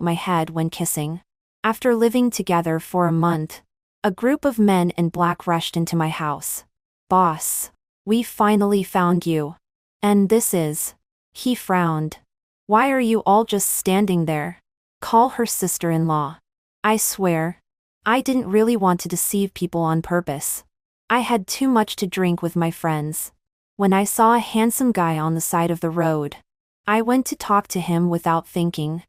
my head when kissing. After living together for a month, a group of men in black rushed into my house. "Boss, we finally found you. And this is..." He frowned. "Why are you all just standing there? Call her sister-in-law." I swear, I didn't really want to deceive people on purpose. I had too much to drink with my friends. When I saw a handsome guy on the side of the road, I went to talk to him without thinking.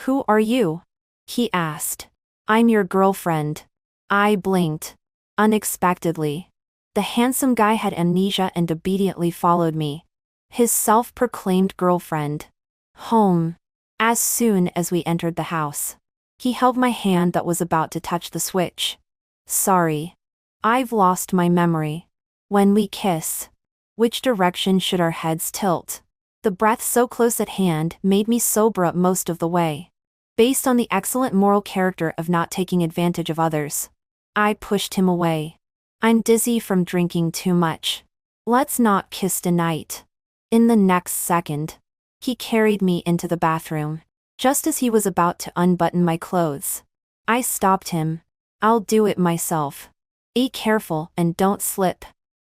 "Who are you?" he asked. "I'm your girlfriend." I blinked. Unexpectedly, the handsome guy had amnesia and obediently followed me. His self-proclaimed girlfriend. Home. As soon as we entered the house, he held my hand that was about to touch the switch. "Sorry. I've lost my memory. When we kiss, which direction should our heads tilt?" The breath so close at hand made me sober up most of the way. Based on the excellent moral character of not taking advantage of others, I pushed him away. "I'm dizzy from drinking too much. Let's not kiss tonight." In the next second, he carried me into the bathroom. Just as he was about to unbutton my clothes, I stopped him. "I'll do it myself. Be careful and don't slip."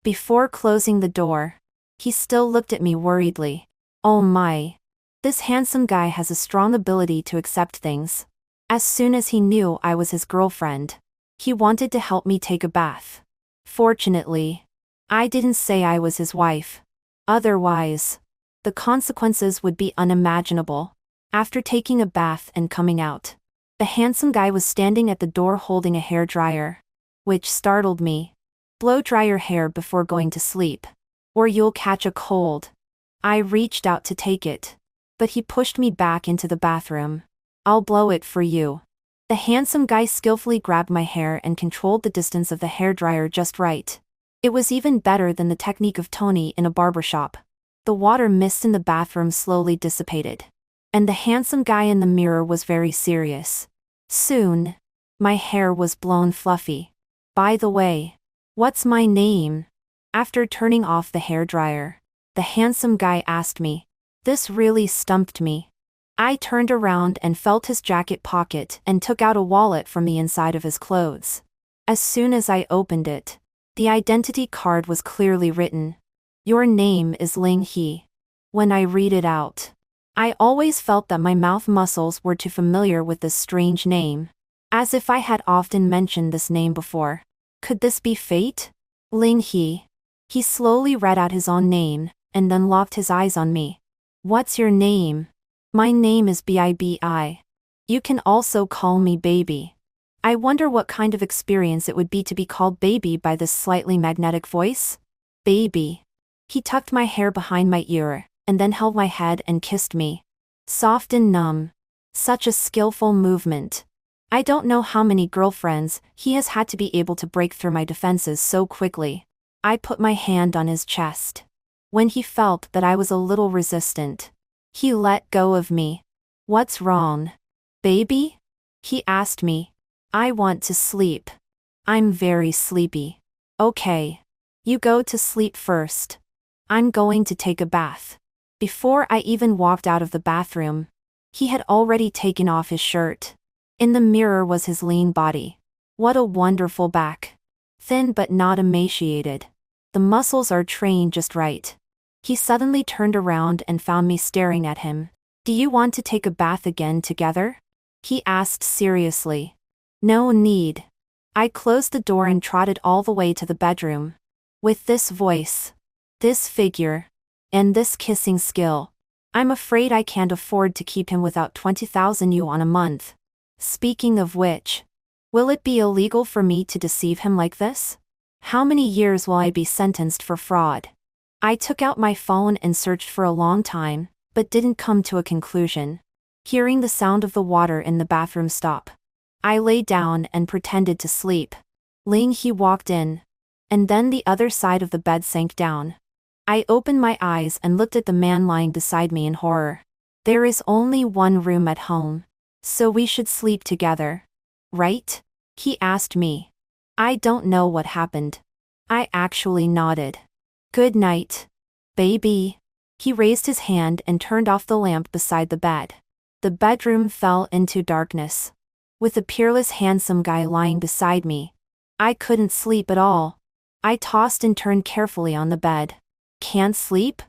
Before closing the door, he still looked at me worriedly. Oh my. This handsome guy has a strong ability to accept things. As soon as he knew I was his girlfriend, he wanted to help me take a bath. Fortunately, I didn't say I was his wife. Otherwise, the consequences would be unimaginable. After taking a bath and coming out, the handsome guy was standing at the door holding a hairdryer, which startled me. "Blow dry your hair before going to sleep, or you'll catch a cold." I reached out to take it, but he pushed me back into the bathroom. "I'll blow it for you." The handsome guy skillfully grabbed my hair and controlled the distance of the hairdryer just right. It was even better than the technique of Tony in a barbershop. The water mist in the bathroom slowly dissipated, and the handsome guy in the mirror was very serious. Soon, my hair was blown fluffy. "By the way, what's my name?" After turning off the hairdryer, the handsome guy asked me. This really stumped me. I turned around and felt his jacket pocket and took out a wallet from the inside of his clothes. As soon as I opened it, the identity card was clearly written. "Your name is Ling He." When I read it out, I always felt that my mouth muscles were too familiar with this strange name, as if I had often mentioned this name before. Could this be fate? Ling He. He slowly read out his own name, and then locked his eyes on me. "What's your name?" "My name is Bibi. You can also call me Baby." I wonder what kind of experience it would be to be called Baby by this slightly magnetic voice. "Baby." He tucked my hair behind my ear, and then held my head and kissed me. Soft and numb. Such a skillful movement. I don't know how many girlfriends he has had to be able to break through my defenses so quickly. I put my hand on his chest. When he felt that I was a little resistant, he let go of me. "What's wrong, baby?" he asked me. "I want to sleep. I'm very sleepy." "Okay. You go to sleep first. I'm going to take a bath." Before I even walked out of the bathroom, he had already taken off his shirt. In the mirror was his lean body. What a wonderful back. Thin but not emaciated. The muscles are trained just right. He suddenly turned around and found me staring at him. "Do you want to take a bath again together?" he asked seriously. "No need." I closed the door and trotted all the way to the bedroom. With this voice, this figure, and this kissing skill, I'm afraid I can't afford to keep him without 20,000 yuan a month. Speaking of which, will it be illegal for me to deceive him like this? How many years will I be sentenced for fraud? I took out my phone and searched for a long time, but didn't come to a conclusion. Hearing the sound of the water in the bathroom stop, I lay down and pretended to sleep. Ling He walked in, and then the other side of the bed sank down. I opened my eyes and looked at the man lying beside me in horror. "There is only one room at home, so we should sleep together, right?" he asked me. I don't know what happened. I actually nodded. "Good night, baby." He raised his hand and turned off the lamp beside the bed. The bedroom fell into darkness, with a peerless handsome guy lying beside me. I couldn't sleep at all. I tossed and turned carefully on the bed. Can't sleep?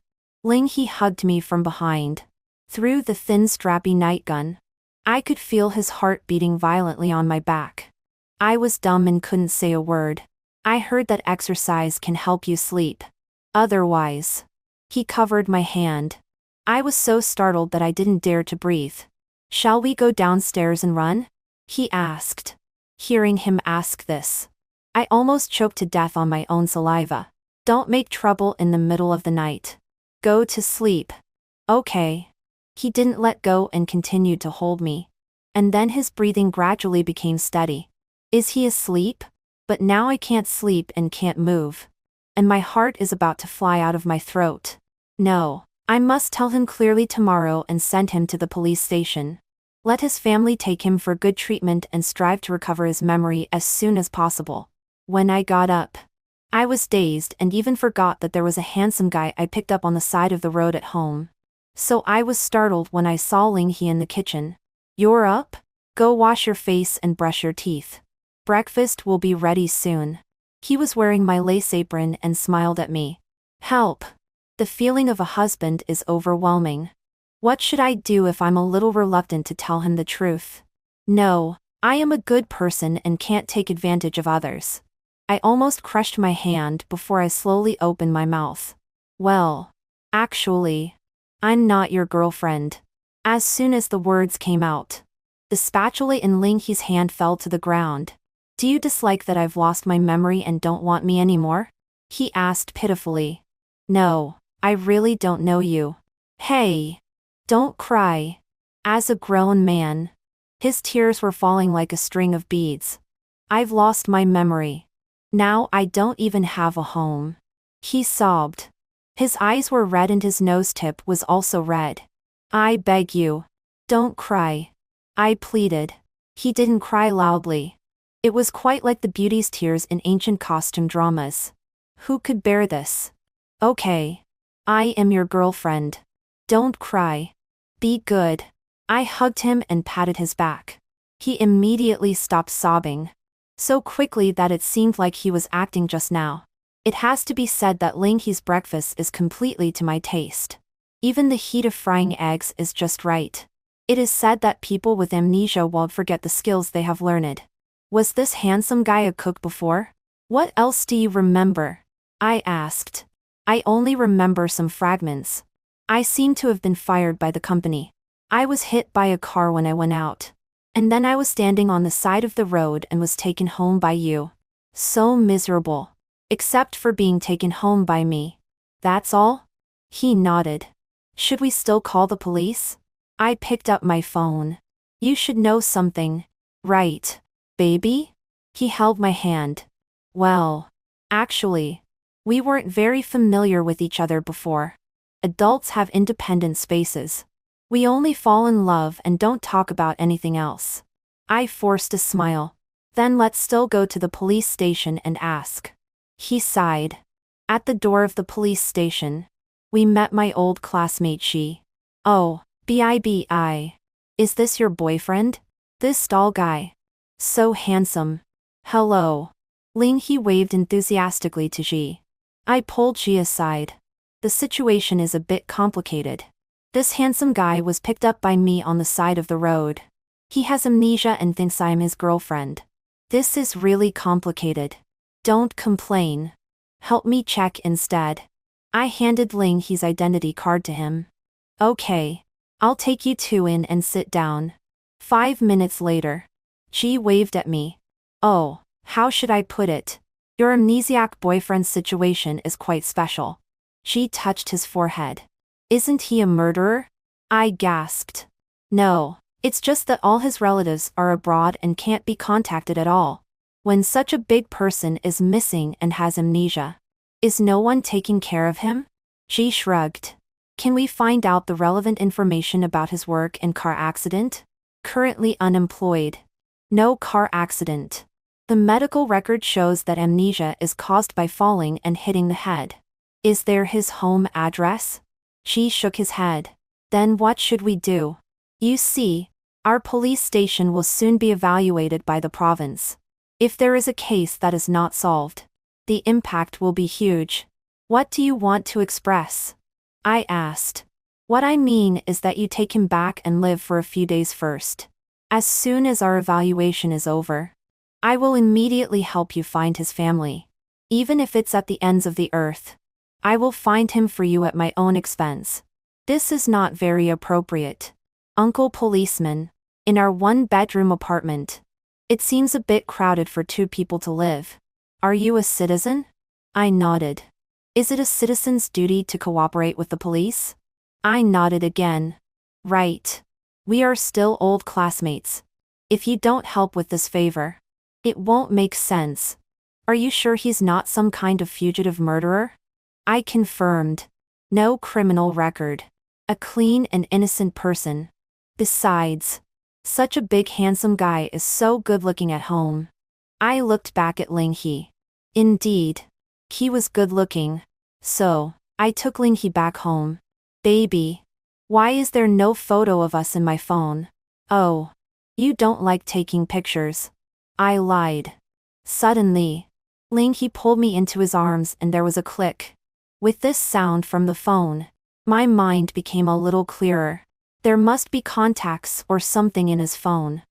Ling He hugged me from behind, through the thin strappy nightgown. I could feel his heart beating violently on my back. I was dumb and couldn't say a word. I heard that exercise can help you sleep. Otherwise. He covered my hand. I was so startled that I didn't dare to breathe. Shall we go downstairs and run? He asked. Hearing him ask this, I almost choked to death on my own saliva. Don't make trouble in the middle of the night. Go to sleep. Okay. He didn't let go and continued to hold me. And then his breathing gradually became steady. Is he asleep? But now I can't sleep and can't move. And my heart is about to fly out of my throat. No, I must tell him clearly tomorrow and send him to the police station. Let his family take him for good treatment and strive to recover his memory as soon as possible. When I got up, I was dazed and even forgot that there was a handsome guy I picked up on the side of the road at home. So I was startled when I saw Ling He in the kitchen. You're up? Go wash your face and brush your teeth. Breakfast will be ready soon. He was wearing my lace apron and smiled at me. Help! The feeling of a husband is overwhelming. What should I do if I'm a little reluctant to tell him the truth? No, I am a good person and can't take advantage of others. I almost crushed my hand before I slowly opened my mouth. Well, actually, I'm not your girlfriend. As soon as the words came out, the spatula in Ling He's hand fell to the ground. Do you dislike that I've lost my memory and don't want me anymore? He asked pitifully. No, I really don't know you. Hey! Don't cry. As a grown man, his tears were falling like a string of beads. I've lost my memory. Now I don't even have a home. He sobbed. His eyes were red and his nose tip was also red. I beg you. Don't cry. I pleaded. He didn't cry loudly. It was quite like the beauty's tears in ancient costume dramas. Who could bear this? Okay. I am your girlfriend. Don't cry. Be good. I hugged him and patted his back. He immediately stopped sobbing. So quickly that it seemed like he was acting just now. It has to be said that Ling He's breakfast is completely to my taste. Even the heat of frying eggs is just right. It is said that people with amnesia won't forget the skills they have learned. Was this handsome guy a cook before? What else do you remember? I asked. I only remember some fragments. I seem to have been fired by the company. I was hit by a car when I went out. And then I was standing on the side of the road and was taken home by you. So miserable. Except for being taken home by me. That's all? He nodded. Should we still call the police? I picked up my phone. You should know something. Right, baby? He held my hand. Well, actually, we weren't very familiar with each other before. Adults have independent spaces. We only fall in love and don't talk about anything else. I forced a smile. Then let's still go to the police station and ask. He sighed. At the door of the police station, we met my old classmate Shi. Oh, Bibi. Is this your boyfriend? This tall guy. So handsome. Hello. Ling He waved enthusiastically to Ji. I pulled Ji aside. The situation is a bit complicated. This handsome guy was picked up by me on the side of the road. He has amnesia and thinks I'm his girlfriend. This is really complicated. Don't complain. Help me check instead. I handed Ling He's identity card to him. Okay. I'll take you two in and sit down. 5 minutes later. Ji waved at me. Oh, how should I put it? Your amnesiac boyfriend's situation is quite special. Ji touched his forehead. Isn't he a murderer? I gasped. No, it's just that all his relatives are abroad and can't be contacted at all. When such a big person is missing and has amnesia, is no one taking care of him? Ji shrugged. Can we find out the relevant information about his work and car accident? Currently unemployed. No car accident. The medical record shows that amnesia is caused by falling and hitting the head. Is there his home address? Ji shook his head. Then what should we do? You see, our police station will soon be evaluated by the province. If there is a case that is not solved, the impact will be huge. What do you want to express? I asked. What I mean is that you take him back and live for a few days first. As soon as our evaluation is over, I will immediately help you find his family. Even if it's at the ends of the earth, I will find him for you at my own expense. This is not very appropriate. Uncle Policeman, in our one-bedroom apartment. It seems a bit crowded for 2 people to live. Are you a citizen? I nodded. Is it a citizen's duty to cooperate with the police? I nodded again. Right. We are still old classmates. If you don't help with this favor, it won't make sense. Are you sure he's not some kind of fugitive murderer? I confirmed. No criminal record. A clean and innocent person. Besides, such a big handsome guy is so good-looking at home. I looked back at Ling He. Indeed. He was good-looking. So, I took Ling He back home. Baby. Why is there no photo of us in my phone? Oh. You don't like taking pictures. I lied. Suddenly, Ling He pulled me into his arms and there was a click. With this sound from the phone, my mind became a little clearer. There must be contacts or something in his phone.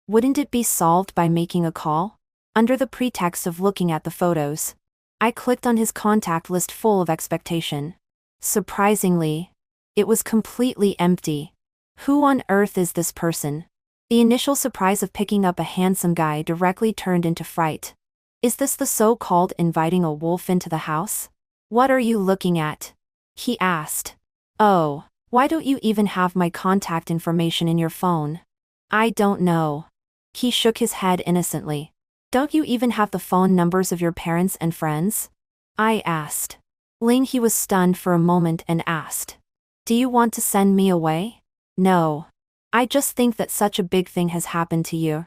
Wouldn't it be solved by making a call? Under the pretext of looking at the photos, I clicked on his contact list full of expectation. Surprisingly, it was completely empty. Who on earth is this person? The initial surprise of picking up a handsome guy directly turned into fright. Is this the so-called inviting a wolf into the house? What are you looking at? He asked. Oh, why don't you even have my contact information in your phone? I don't know. He shook his head innocently. Don't you even have the phone numbers of your parents and friends? I asked. Ling He was stunned for a moment and asked. Do you want to send me away? No. I just think that such a big thing has happened to you.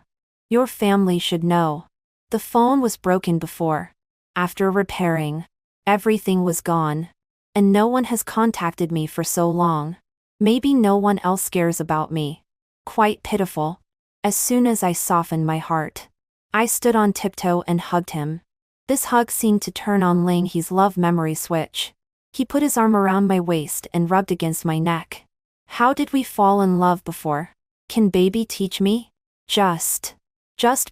Your family should know. The phone was broken before. After repairing, everything was gone. And no one has contacted me for so long. Maybe no one else cares about me. Quite pitiful. As soon as I softened my heart, I stood on tiptoe and hugged him. This hug seemed to turn on Ling He's love memory switch. He put his arm around my waist and rubbed against my neck. How did we fall in love before? Can baby teach me? Just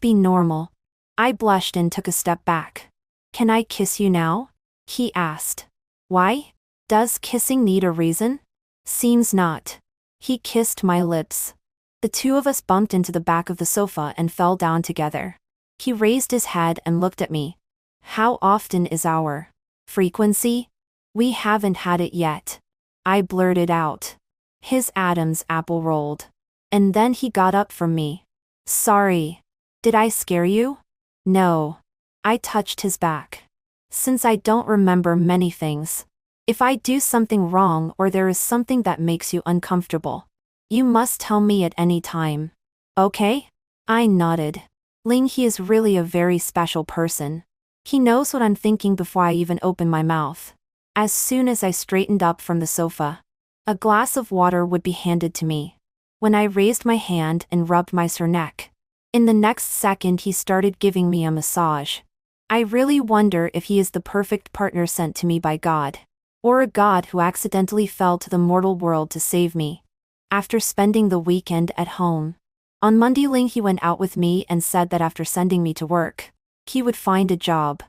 be normal. I blushed and took a step back. Can I kiss you now? He asked. Why? Does kissing need a reason? Seems not. He kissed my lips. The 2 of us bumped into the back of the sofa and fell down together. He raised his head and looked at me. How often is our frequency? We haven't had it yet. I blurted out. His Adam's apple rolled. And then he got up from me. Sorry. Did I scare you? No. I touched his back. Since I don't remember many things, if I do something wrong or there is something that makes you uncomfortable, you must tell me at any time. Okay? I nodded. Ling He is really a very special person. He knows what I'm thinking before I even open my mouth. As soon as I straightened up from the sofa, a glass of water would be handed to me. When I raised my hand and rubbed my sore neck, in the next second he started giving me a massage. I really wonder if he is the perfect partner sent to me by God, or a God who accidentally fell to the mortal world to save me. After spending the weekend at home, on Monday Ling He went out with me and said that after sending me to work, he would find a job.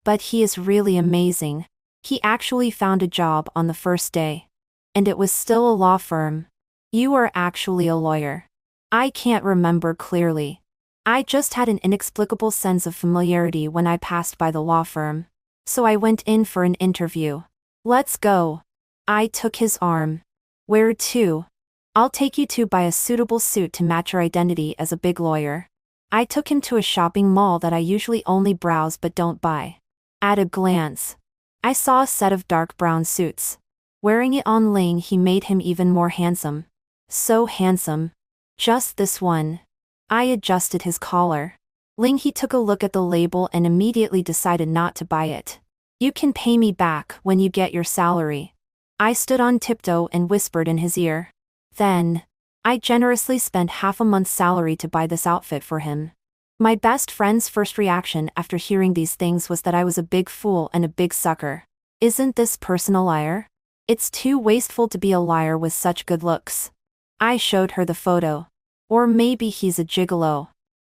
But he is really amazing. He actually found a job on the first day. And it was still a law firm. You are actually a lawyer. I can't remember clearly. I just had an inexplicable sense of familiarity when I passed by the law firm. So I went in for an interview. Let's go. I took his arm. Where to? I'll take you to buy a suitable suit to match your identity as a big lawyer. I took him to a shopping mall that I usually only browse but don't buy. At a glance, I saw a set of dark brown suits. Wearing it on Ling He made him even more handsome. So handsome. Just this one. I adjusted his collar. Ling He took a look at the label and immediately decided not to buy it. You can pay me back when you get your salary. I stood on tiptoe and whispered in his ear. Then, I generously spent half a month's salary to buy this outfit for him. My best friend's first reaction after hearing these things was that I was a big fool and a big sucker. Isn't this person a liar? It's too wasteful to be a liar with such good looks. I showed her the photo. Or maybe he's a gigolo.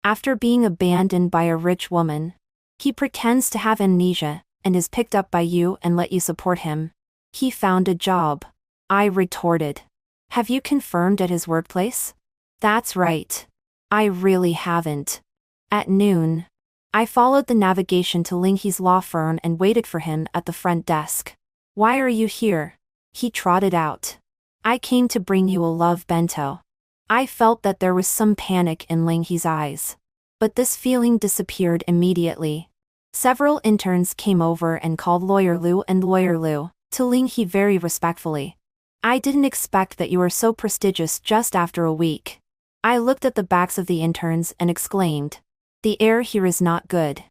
After being abandoned by a rich woman, he pretends to have amnesia and is picked up by you and let you support him. He found a job. I retorted. Have you confirmed at his workplace? That's right. I really haven't. At noon, I followed the navigation to Ling He's law firm and waited for him at the front desk. Why are you here? He trotted out. I came to bring you a love bento. I felt that there was some panic in Ling He's eyes. But this feeling disappeared immediately. Several interns came over and called Lawyer Lu and Lawyer Lu to Ling He very respectfully. I didn't expect that you were so prestigious just after a week. I looked at the backs of the interns and exclaimed. The air here is not good.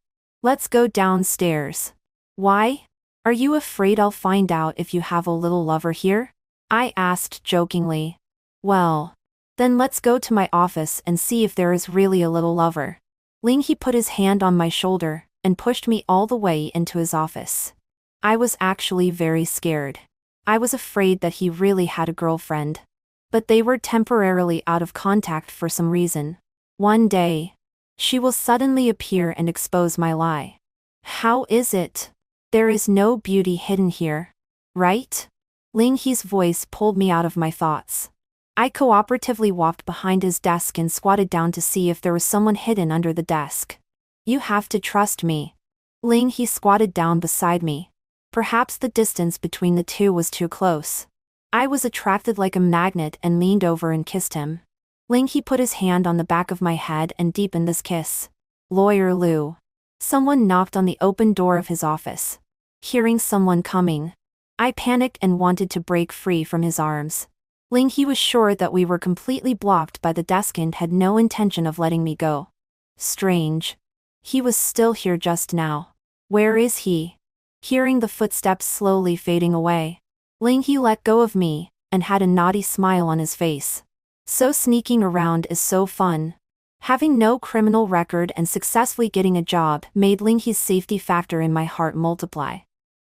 Let's go downstairs. Why? Are you afraid I'll find out if you have a little lover here? I asked jokingly. Well, then let's go to my office and see if there is really a little lover. Ling He put his hand on my shoulder and pushed me all the way into his office. I was actually very scared. I was afraid that he really had a girlfriend. But they were temporarily out of contact for some reason. One day, she will suddenly appear and expose my lie. How is it? There is no beauty hidden here. Right? Ling He's voice pulled me out of my thoughts. I cooperatively walked behind his desk and squatted down to see if there was someone hidden under the desk. You have to trust me. Ling He squatted down beside me. Perhaps the distance between the two was too close. I was attracted like a magnet and leaned over and kissed him. Ling He put his hand on the back of my head and deepened this kiss. Lawyer Lu. Someone knocked on the open door of his office. Hearing someone coming, I panicked and wanted to break free from his arms. Ling He was sure that we were completely blocked by the desk and had no intention of letting me go. Strange. He was still here just now. Where is he? Hearing the footsteps slowly fading away, Ling He let go of me and had a naughty smile on his face. So sneaking around is so fun. Having no criminal record and successfully getting a job made Ling He's safety factor in my heart multiply.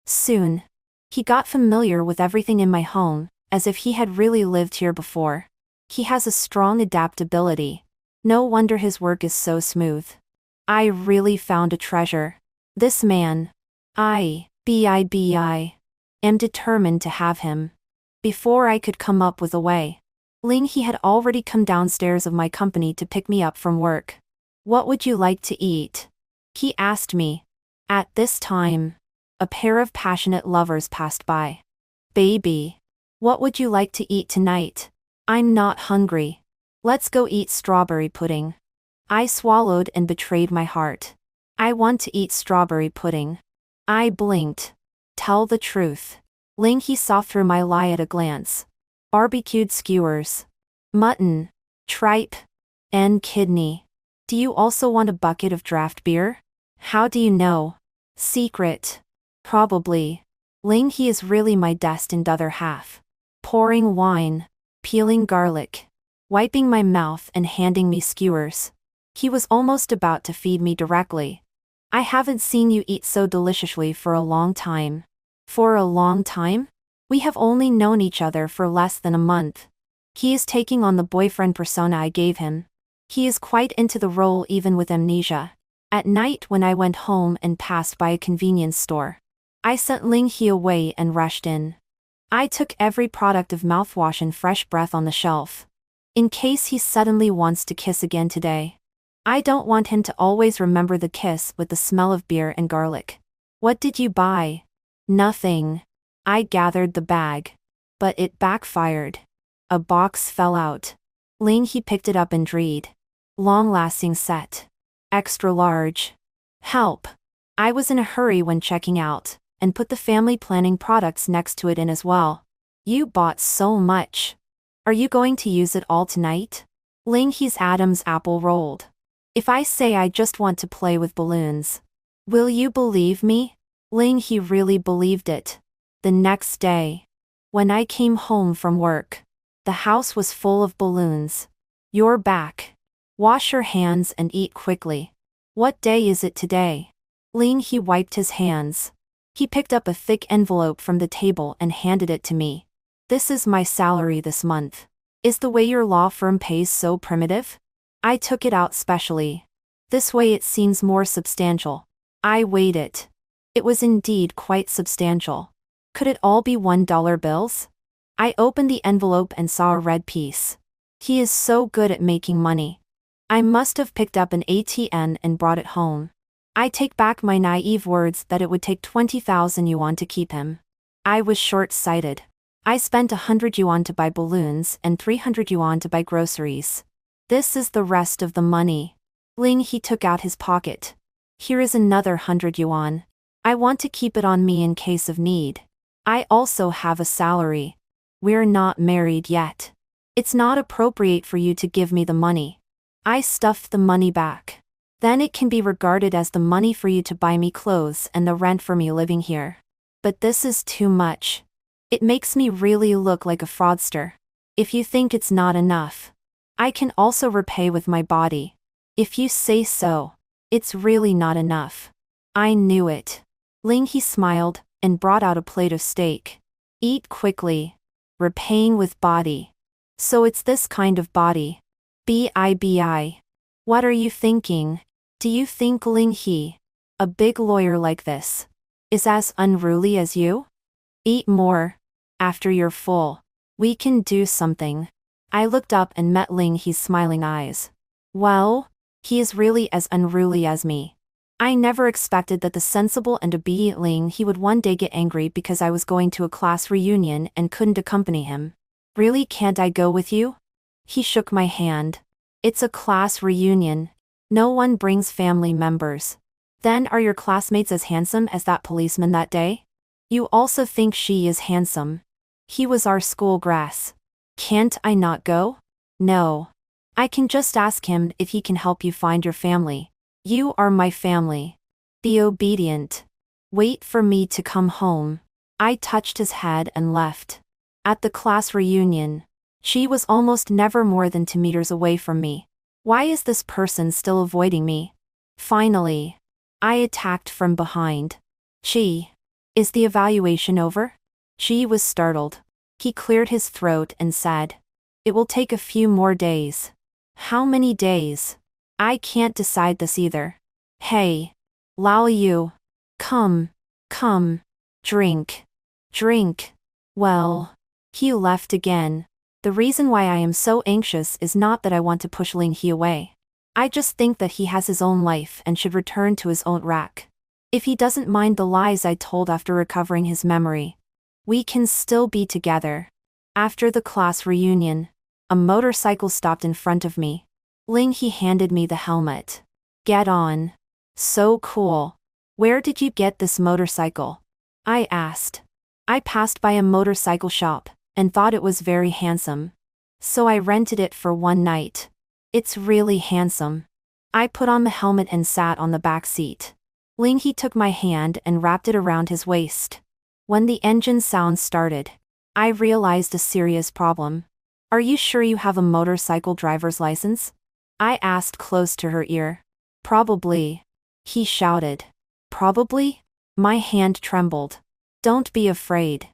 Soon, he got familiar with everything in my home, as if he had really lived here before. He has a strong adaptability. No wonder his work is so smooth. I really found a treasure. This man. I am determined to have him. Before I could come up with a way, Ling He had already come downstairs of my company to pick me up from work. What would you like to eat? He asked me. At this time, a pair of passionate lovers passed by. Baby, what would you like to eat tonight? I'm not hungry. Let's go eat strawberry pudding. I swallowed and betrayed my heart. I want to eat strawberry pudding. I blinked. Tell the truth. Ling He saw through my lie at a glance. Barbecued skewers, mutton, tripe, and kidney. Do you also want a bucket of draft beer? How do you know? Secret. Probably. Ling He is really my destined other half. Pouring wine, peeling garlic, wiping my mouth and handing me skewers. He was almost about to feed me directly. I haven't seen you eat so deliciously for a long time. For a long time? We have only known each other for less than a month. He is taking on the boyfriend persona I gave him. He is quite into the role even with amnesia. At night when I went home and passed by a convenience store, I sent Ling He away and rushed in. I took every product of mouthwash and fresh breath on the shelf. In case he suddenly wants to kiss again today. I don't want him to always remember the kiss with the smell of beer and garlic. What did you buy? Nothing. I gathered the bag. But it backfired. A box fell out. Ling He picked it up and read. Long-lasting set. Extra large. Help. I was in a hurry when checking out, and put the family planning products next to it in as well. You bought so much. Are you going to use it all tonight? Ling He's Adam's apple rolled. If I say I just want to play with balloons, will you believe me? Ling He really believed it. The next day, when I came home from work, The house was full of balloons. You're back. Wash your hands and eat quickly. What day is it today? Ling He wiped his hands. He picked up a thick envelope from the table and handed it to me. This is my salary this month. Is the way your law firm pays so primitive? I took it out specially. This way it seems more substantial. I weighed it. It was indeed quite substantial. Could it all be $1 bills? I opened the envelope and saw a red piece. He is so good at making money. I must have picked up an ATM and brought it home. I take back my naive words that it would take 20,000 yuan to keep him. I was short-sighted. I spent 100 yuan to buy balloons and 300 yuan to buy groceries. This is the rest of the money. Ling He took out his pocket. Here is another 100 yuan. I want to keep it on me in case of need. I also have a salary. We're not married yet. It's not appropriate for you to give me the money. I stuffed the money back. Then it can be regarded as the money for you to buy me clothes and the rent for me living here. But this is too much. It makes me really look like a fraudster. If you think it's not enough, I can also repay with my body. If you say so. It's really not enough. I knew it. Ling He smiled and brought out a plate of steak. Eat quickly. Repaying with body. So it's this kind of body. Bibi. What are you thinking? Do you think Ling He, a big lawyer like this, is as unruly as you? Eat more. After you're full, we can do something. I looked up and met Ling He's smiling eyes. Well, he is really as unruly as me. I never expected that the sensible and obedient Ling He would one day get angry because I was going to a class reunion and couldn't accompany him. Really, can't I go with you? He shook my hand. It's a class reunion. No one brings family members. Then are your classmates as handsome as that policeman that day? You also think she is handsome. He was our school grass. Can't I not go? No. I can just ask him if he can help you find your family. You are my family. Be obedient. Wait for me to come home. I touched his head and left. At the class reunion, she was almost never more than 2 meters away from me. Why is this person still avoiding me? Finally, I attacked from behind. Chi. Is the evaluation over? Chi was startled. He cleared his throat and said, it will take a few more days. How many days? I can't decide this either. Hey. Lao Yu. Come. Drink. Well. He left again. The reason why I am so anxious is not that I want to push Ling He away. I just think that he has his own life and should return to his own rack. If he doesn't mind the lies I told after recovering his memory, we can still be together. After the class reunion, a motorcycle stopped in front of me. Ling He handed me the helmet. Get on. So cool. Where did you get this motorcycle? I asked. I passed by a motorcycle shop and thought it was very handsome. So I rented it for one night. It's really handsome. I put on the helmet and sat on the back seat. Ling He took my hand and wrapped it around his waist. When the engine sound started, I realized a serious problem. Are you sure you have a motorcycle driver's license? I asked close to her ear. Probably. He shouted. Probably? My hand trembled. Don't be afraid.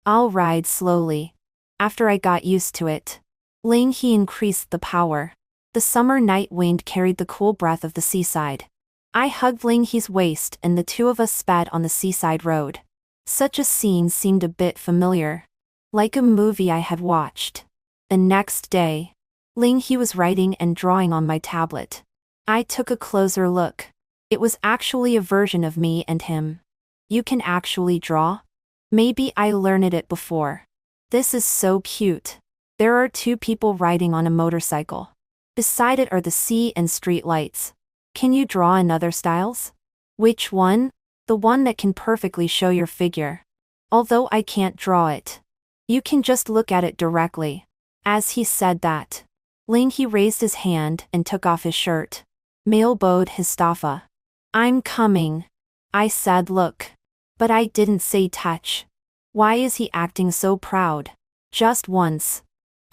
I'll ride slowly. After I got used to it, Ling He increased the power. The summer night wind carried the cool breath of the seaside. I hugged Ling He's waist and the two of us sped on the seaside road. Such a scene seemed a bit familiar. Like a movie I had watched. The next day, Ling He was writing and drawing on my tablet. I took a closer look. It was actually a version of me and him. You can actually draw? Maybe I learned it before. This is so cute. There are 2 people riding on a motorcycle. Beside it are the sea and street lights. Can you draw in other styles? Which one? The one that can perfectly show your figure. Although I can't draw it. You can just look at it directly. As he said that, Ling He raised his hand and took off his shirt. Mail bowed his staffa. I'm coming. I said look. But I didn't say touch. Why is he acting so proud? Just once.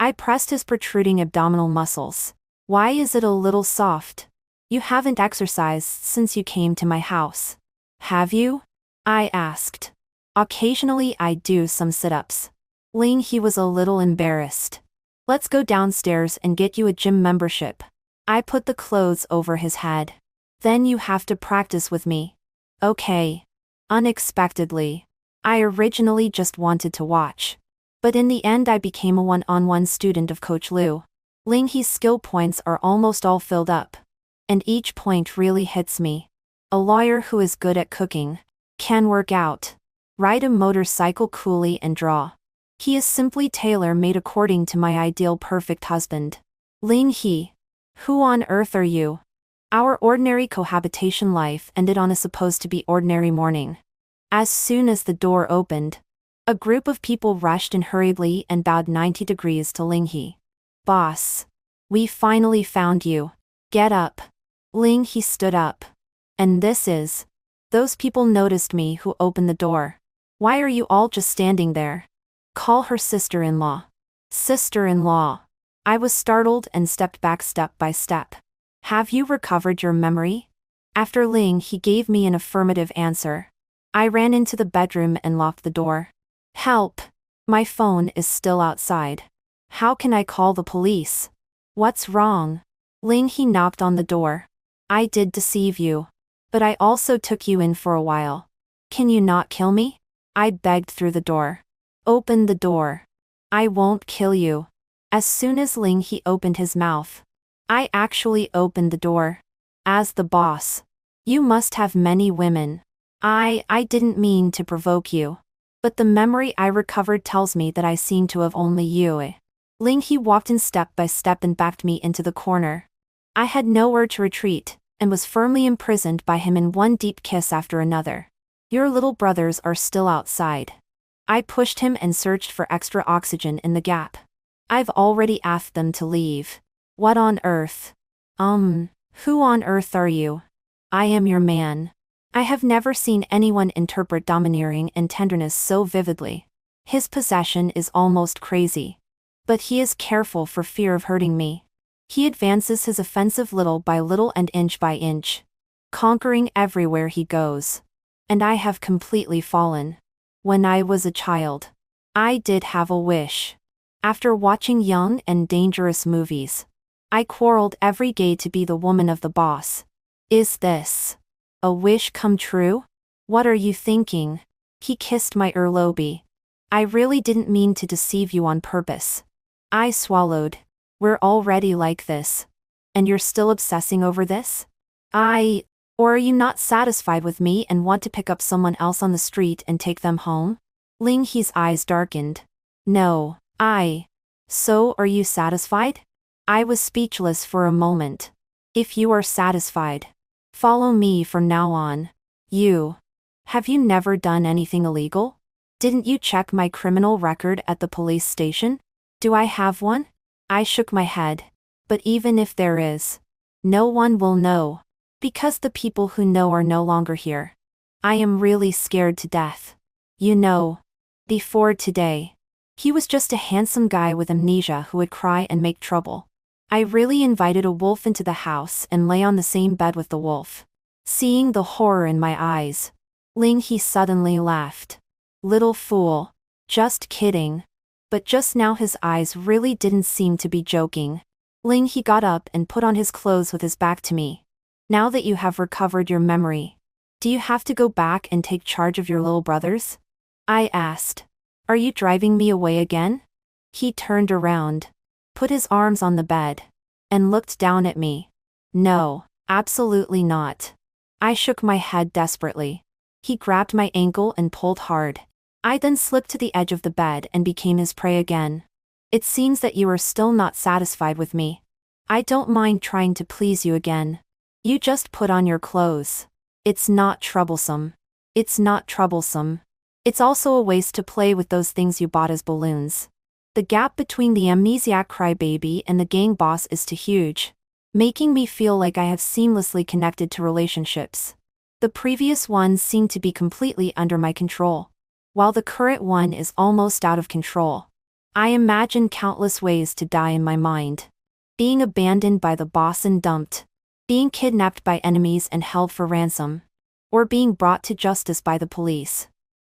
I pressed his protruding abdominal muscles. Why is it a little soft? You haven't exercised since you came to my house. Have you? I asked. Occasionally I do some sit-ups. He was a little embarrassed. Let's go downstairs and get you a gym membership. I put the clothes over his head. Then you have to practice with me. Okay. Unexpectedly. I originally just wanted to watch. But in the end I became a one-on-one student of Coach Liu. He's skill points are almost all filled up. And each point really hits me. A lawyer who is good at cooking. Can work out. Ride a motorcycle coolly and draw. He is simply tailor-made according to my ideal perfect husband. He. Who on earth are you? Our ordinary cohabitation life ended on a supposed to be ordinary morning. As soon as the door opened, a group of people rushed in hurriedly and bowed 90 degrees to He. Boss. We finally found you. Get up. He stood up. And this is. Those people noticed me who opened the door. Why are you all just standing there? Call her sister-in-law. Sister-in-law. I was startled and stepped back step by step. Have you recovered your memory? After he gave me an affirmative answer. I ran into the bedroom and locked the door. Help! My phone is still outside. How can I call the police? What's wrong? He knocked on the door. I did deceive you. But I also took you in for a while. Can you not kill me? I begged through the door. Open the door. I won't kill you. As soon as he opened his mouth, I actually opened the door. As the boss. You must have many women. I didn't mean to provoke you. But the memory I recovered tells me that I seem to have only you. He walked in step by step and backed me into the corner. I had nowhere to retreat, and was firmly imprisoned by him in one deep kiss after another. Your little brothers are still outside. I pushed him and searched for extra oxygen in the gap. I've already asked them to leave. What on earth? Who on earth are you? I am your man. I have never seen anyone interpret domineering and tenderness so vividly. His possession is almost crazy. But he is careful for fear of hurting me. He advances his offensive little by little and inch by inch, conquering everywhere he goes. And I have completely fallen. When I was a child, I did have a wish. After watching young and dangerous movies, I quarreled every day to be the woman of the boss. Is this a wish come true? What are you thinking? He kissed my earlobe. I really didn't mean to deceive you on purpose. I swallowed. We're already like this. And you're still obsessing over this? Or are you not satisfied with me and want to pick up someone else on the street and take them home? He's eyes darkened. No, So are you satisfied? I was speechless for a moment. If you are satisfied, follow me from now on. Have you never done anything illegal? Didn't you check my criminal record at the police station? Do I have one? I shook my head. But even if there is, no one will know. Because the people who know are no longer here. I am really scared to death. Before today. He was just a handsome guy with amnesia who would cry and make trouble. I really invited a wolf into the house and lay on the same bed with the wolf. Seeing the horror in my eyes, he suddenly laughed. Little fool. Just kidding. But just now his eyes really didn't seem to be joking. He got up and put on his clothes with his back to me. Now that you have recovered your memory, do you have to go back and take charge of your little brothers? I asked. Are you driving me away again? He turned around, put his arms on the bed, and looked down at me. No, absolutely not. I shook my head desperately. He grabbed my ankle and pulled hard. I then slipped to the edge of the bed and became his prey again. It seems that you are still not satisfied with me. I don't mind trying to please you again. You just put on your clothes. It's not troublesome. It's not troublesome. It's also a waste to play with those things you bought as balloons. The gap between the amnesiac crybaby and the gang boss is too huge, making me feel like I have seamlessly connected to relationships. The previous one seemed to be completely under my control, while the current one is almost out of control. I imagine countless ways to die in my mind. Being abandoned by the boss and dumped. Being kidnapped by enemies and held for ransom. Or being brought to justice by the police.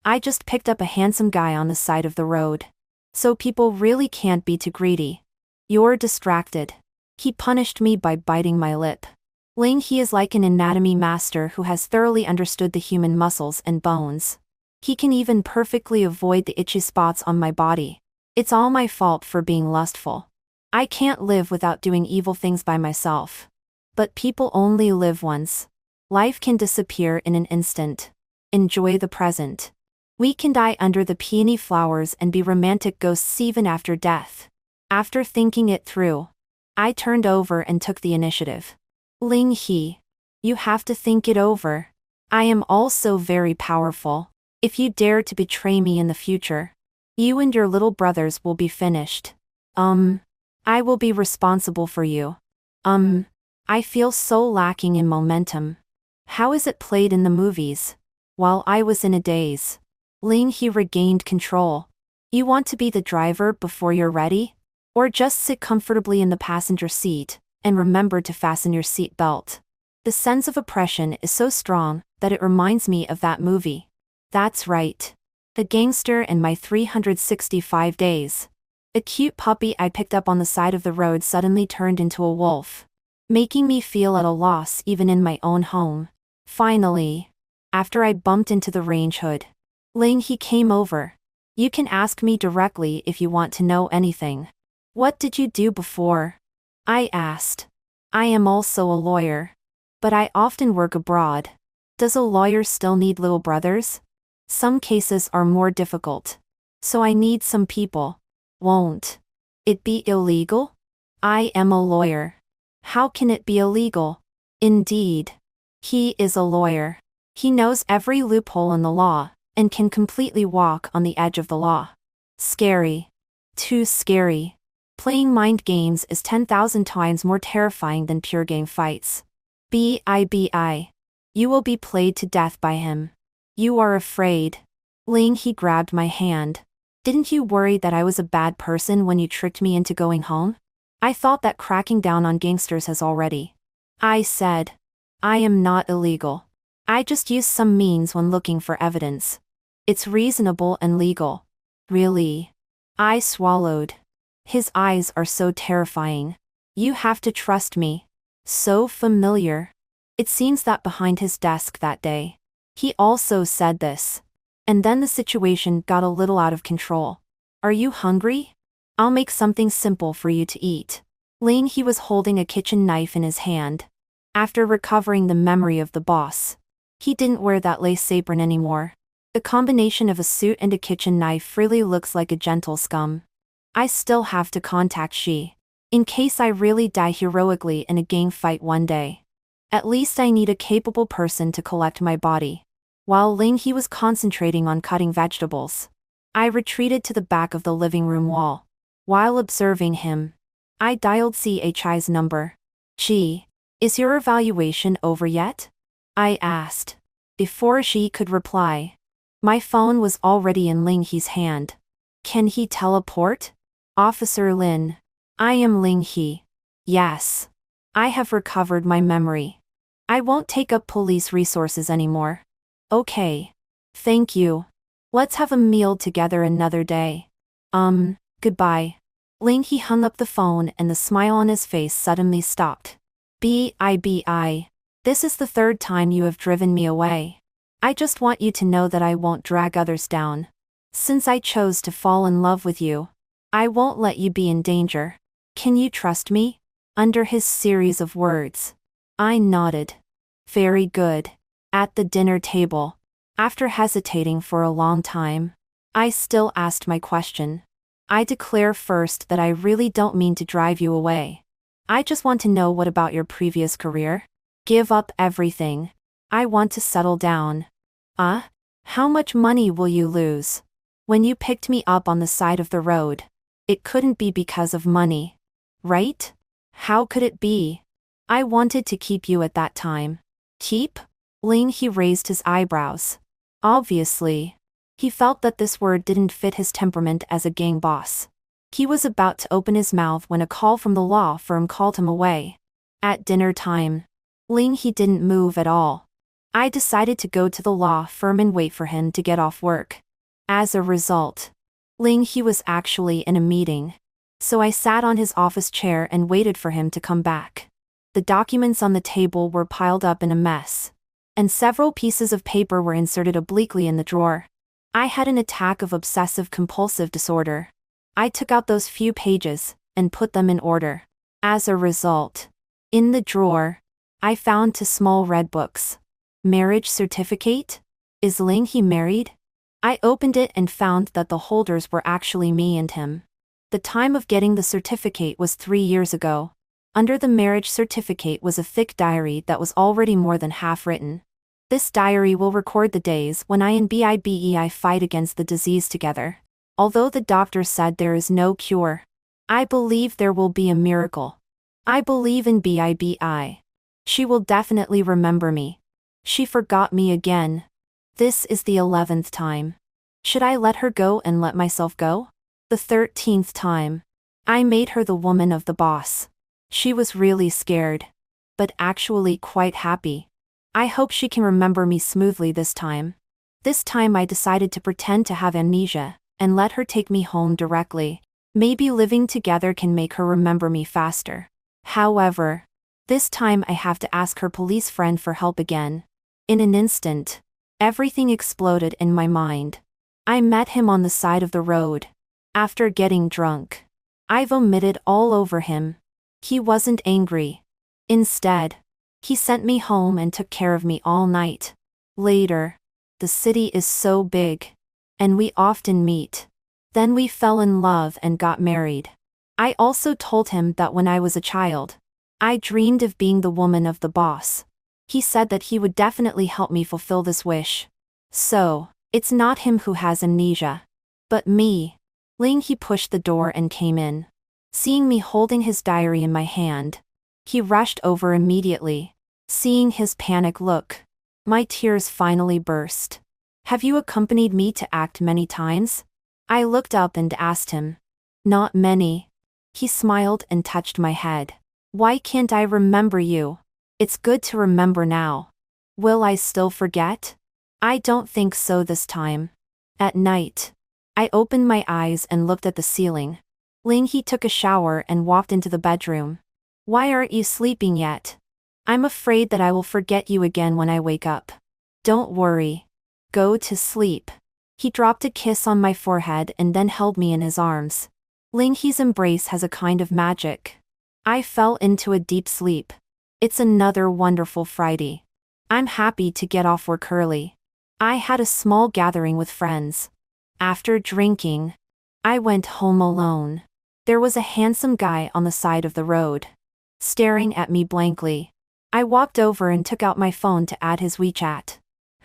I just picked up a handsome guy on the side of the road. So people really can't be too greedy. You're distracted. He punished me by biting my lip. Ling He is like an anatomy master who has thoroughly understood the human muscles and bones. He can even perfectly avoid the itchy spots on my body. It's all my fault for being lustful. I can't live without doing evil things by myself. But people only live once. Life can disappear in an instant. Enjoy the present. We can die under the peony flowers and be romantic ghosts even after death. After thinking it through, I turned over and took the initiative. Ling He, you have to think it over. I am also very powerful. If you dare to betray me in the future, you and your little brothers will be finished. I will be responsible for you. I feel so lacking in momentum. How is it played in the movies? While I was in a daze, Ling He regained control. You want to be the driver before you're ready? Or just sit comfortably in the passenger seat, and remember to fasten your seat belt. The sense of oppression is so strong that it reminds me of that movie. That's right. The Gangster and My 365 Days. A cute puppy I picked up on the side of the road suddenly turned into a wolf, making me feel at a loss even in my own home. Finally, after I bumped into the range hood, Ling He came over. You can ask me directly if you want to know anything. What did you do before? I asked. I am also a lawyer. But I often work abroad. Does a lawyer still need little brothers? Some cases are more difficult. So I need some people. Won't it be illegal? I am a lawyer. How can it be illegal? Indeed. He is a lawyer. He knows every loophole in the law, and can completely walk on the edge of the law. Scary. Too scary. Playing mind games is 10,000 times more terrifying than pure game fights. B.I.B.I. You will be played to death by him. You are afraid. Ling He grabbed my hand. Didn't you worry that I was a bad person when you tricked me into going home? I thought that cracking down on gangsters has already. I said. I am not illegal. I just use some means when looking for evidence. It's reasonable and legal. Really? I swallowed. His eyes are so terrifying. You have to trust me. So familiar. It seems that behind his desk that day, he also said this. And then the situation got a little out of control. Are you hungry? I'll make something simple for you to eat. Ling He was holding a kitchen knife in his hand. After recovering the memory of the boss, he didn't wear that lace apron anymore. The combination of a suit and a kitchen knife really looks like a gentle scum. I still have to contact She, in case I really die heroically in a gang fight one day. At least I need a capable person to collect my body. While Ling He was concentrating on cutting vegetables, I retreated to the back of the living room wall. While observing him, I dialed Chi's number. Chi, is your evaluation over yet? I asked. Before she could reply, my phone was already in Ling He's hand. Can he teleport? Officer Lin. I am Ling He. Yes. I have recovered my memory. I won't take up police resources anymore. Okay. Thank you. Let's have a meal together another day. Goodbye. Ling He hung up the phone and the smile on his face suddenly stopped. B.I.B.I. This is the third time you have driven me away. I just want you to know that I won't drag others down. Since I chose to fall in love with you, I won't let you be in danger. Can you trust me? Under his series of words, I nodded. Very good. At the dinner table, after hesitating for a long time, I still asked my question. I declare first that I really don't mean to drive you away. I just want to know what about your previous career? Give up everything. I want to settle down. How much money will you lose? When you picked me up on the side of the road, it couldn't be because of money. Right? How could it be? I wanted to keep you at that time. Keep? Ling He raised his eyebrows. Obviously, he felt that this word didn't fit his temperament as a gang boss. He was about to open his mouth when a call from the law firm called him away. At dinner time, he didn't move at all. I decided to go to the law firm and wait for him to get off work. As a result, he was actually in a meeting. So I sat on his office chair and waited for him to come back. The documents on the table were piled up in a mess, and several pieces of paper were inserted obliquely in the drawer. I had an attack of obsessive-compulsive disorder. I took out those few pages and put them in order. As a result, in the drawer, I found 2 small red books. Marriage certificate? Is he married? I opened it and found that the holders were actually me and him. The time of getting the certificate was 3 years ago. Under the marriage certificate was a thick diary that was already more than half written. This diary will record the days when I and BIBEI fight against the disease together. Although the doctor said there is no cure, I believe there will be a miracle. I believe in BIBEI. She will definitely remember me. She forgot me again. This is the 11th time. Should I let her go and let myself go? The 13th time. I made her the woman of the boss. She was really scared, but actually quite happy. I hope she can remember me smoothly this time. This time I decided to pretend to have amnesia and let her take me home directly. Maybe living together can make her remember me faster. However, this time I have to ask her police friend for help again. In an instant, everything exploded in my mind. I met him on the side of the road. After getting drunk, I vomited all over him. He wasn't angry. Instead, he sent me home and took care of me all night. Later, the city is so big, and we often meet. Then we fell in love and got married. I also told him that when I was a child, I dreamed of being the woman of the boss. He said that he would definitely help me fulfill this wish. So, it's not him who has amnesia, but me. He pushed the door and came in. Seeing me holding his diary in my hand, he rushed over immediately. Seeing his panic look, my tears finally burst. Have you accompanied me to act many times? I looked up and asked him. Not many. He smiled and touched my head. Why can't I remember you? It's good to remember now. Will I still forget? I don't think so this time. At night, I opened my eyes and looked at the ceiling. He took a shower and walked into the bedroom. Why aren't you sleeping yet? I'm afraid that I will forget you again when I wake up. Don't worry. Go to sleep. He dropped a kiss on my forehead and then held me in his arms. He's embrace has a kind of magic. I fell into a deep sleep. It's another wonderful Friday. I'm happy to get off work early. I had a small gathering with friends. After drinking, I went home alone. There was a handsome guy on the side of the road, staring at me blankly. I walked over and took out my phone to add his WeChat.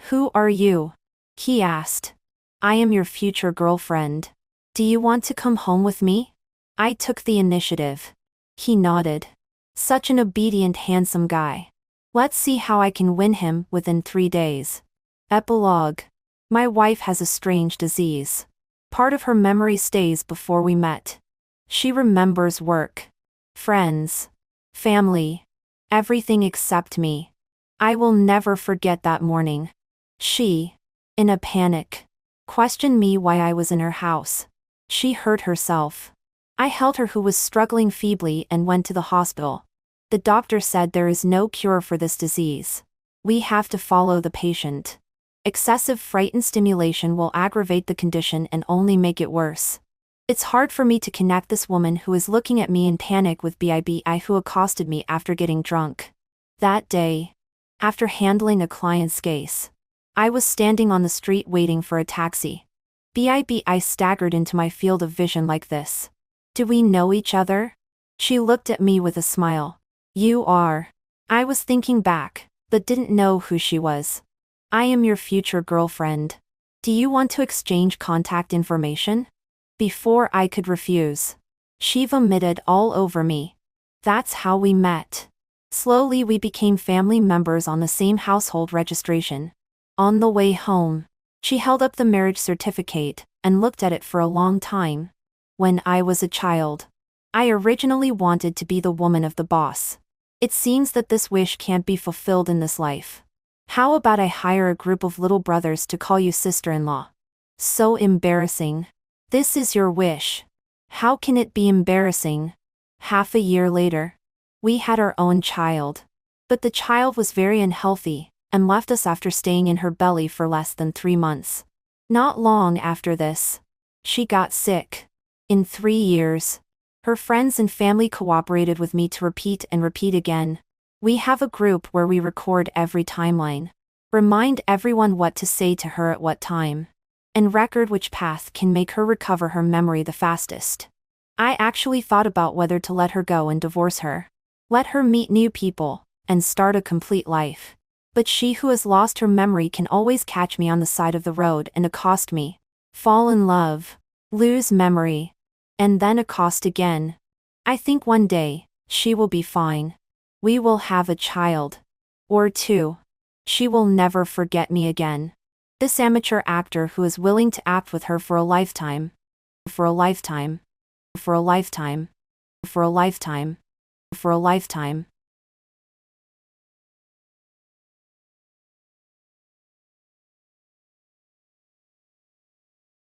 Who are you? He asked. I am your future girlfriend. Do you want to come home with me? I took the initiative. He nodded. Such an obedient, handsome guy. Let's see how I can win him within 3 days. Epilogue. My wife has a strange disease. Part of her memory stays before we met. She remembers work, friends, family, everything except me. I will never forget that morning. She, in a panic, questioned me why I was in her house. She hurt herself. I held her who was struggling feebly and went to the hospital. The doctor said there is no cure for this disease. We have to follow the patient. Excessive fright and stimulation will aggravate the condition and only make it worse. It's hard for me to connect this woman who is looking at me in panic with BIBI who accosted me after getting drunk. That day, after handling a client's case, I was standing on the street waiting for a taxi. BIBI staggered into my field of vision like this. Do we know each other? She looked at me with a smile. You are. I was thinking back, but didn't know who she was. I am your future girlfriend. Do you want to exchange contact information? Before I could refuse, she vomited all over me. That's how we met. Slowly we became family members on the same household registration. On the way home, she held up the marriage certificate and looked at it for a long time. When I was a child, I originally wanted to be the woman of the boss. It seems that this wish can't be fulfilled in this life. How about I hire a group of little brothers to call you sister-in-law? So embarrassing. This is your wish. How can it be embarrassing? Half a year later, we had our own child. But the child was very unhealthy and left us after staying in her belly for less than 3 months. Not long after this, she got sick. In 3 years, her friends and family cooperated with me to repeat and repeat again. We have a group where we record every timeline, remind everyone what to say to her at what time, and record which path can make her recover her memory the fastest. I actually thought about whether to let her go and divorce her, let her meet new people, and start a complete life. But she who has lost her memory can always catch me on the side of the road and accost me, fall in love, lose memory, and then accost again. I think one day, she will be fine. We will have a child. Or 2. She will never forget me again. This amateur actor who is willing to act with her for a lifetime. For a lifetime. For a lifetime. For a lifetime. For a lifetime.